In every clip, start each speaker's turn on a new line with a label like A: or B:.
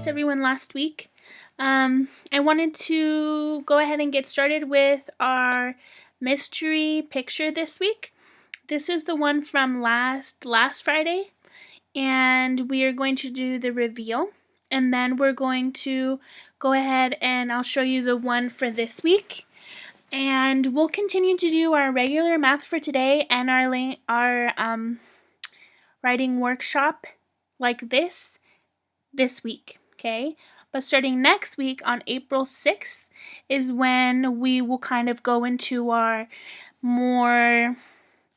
A: everyone last week. I wanted to go ahead and get started with our mystery picture this week. This is the one from last Friday, and we are going to do the reveal, and then we're going to go ahead and I'll show you the one for this week. And we'll continue to do our regular math for today and our writing workshop like this week, okay? But starting next week on April 6th is when we will kind of go into our more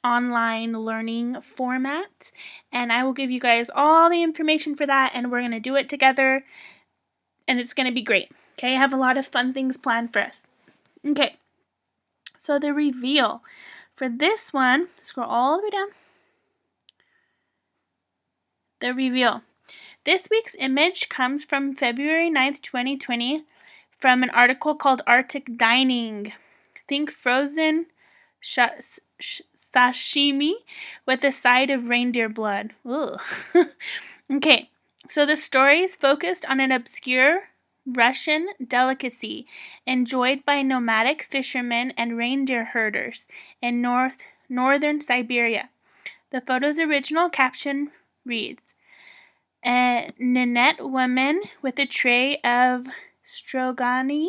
A: online learning format, and I will give you guys all the information for that, and we're going to do it together, and it's going to be great, okay? I have a lot of fun things planned for us. Okay, so the reveal for this one, scroll all the way down. The reveal. This week's image comes from February 9th, 2020, from an article called Arctic Dining. Think frozen sashimi with a side of reindeer blood. Ooh. Okay, so the story is focused on an obscure Russian delicacy enjoyed by nomadic fishermen and reindeer herders in northern Siberia. The photo's original caption reads, "A Nanette woman with a tray of strogania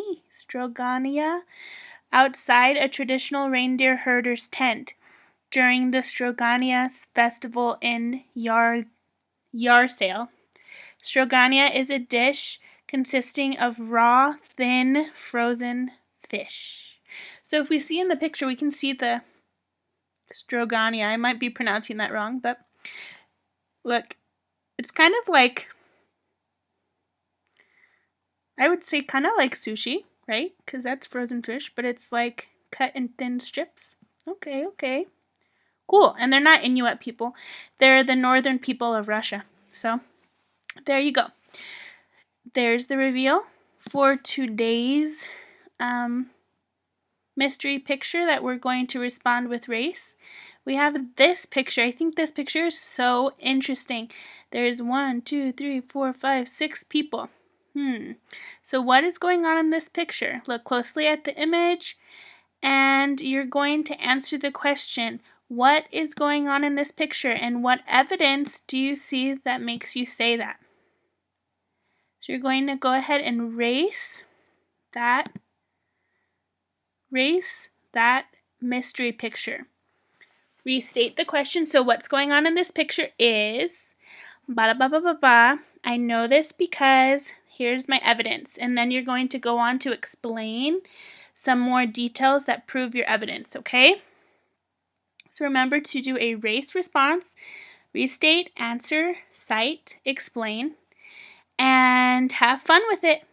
A: outside a traditional reindeer herder's tent during the Strogania festival in Yarsail. Strogania is a dish consisting of raw, thin, frozen fish." So if we see in the picture, we can see the Strogania. I might be pronouncing that wrong, but look. It's kind of like, I would say kind of like sushi, right? Because that's frozen fish, but it's like cut in thin strips. Okay. Cool. And they're not Inuit people. They're the northern people of Russia. So, there you go. There's the reveal for today's mystery picture that we're going to respond with R.A.C.E. We have this picture. I think this picture is so interesting. There's 1, 2, 3, 4, 5, 6 people. So what is going on in this picture? Look closely at the image, and you're going to answer the question, what is going on in this picture, and what evidence do you see that makes you say that? So you're going to go ahead and erase that mystery picture. Restate the question. So what's going on in this picture is, I know this because here's my evidence. And then you're going to go on to explain some more details that prove your evidence, okay? So remember to do a R.A.C.E. response, restate, answer, cite, explain, and have fun with it.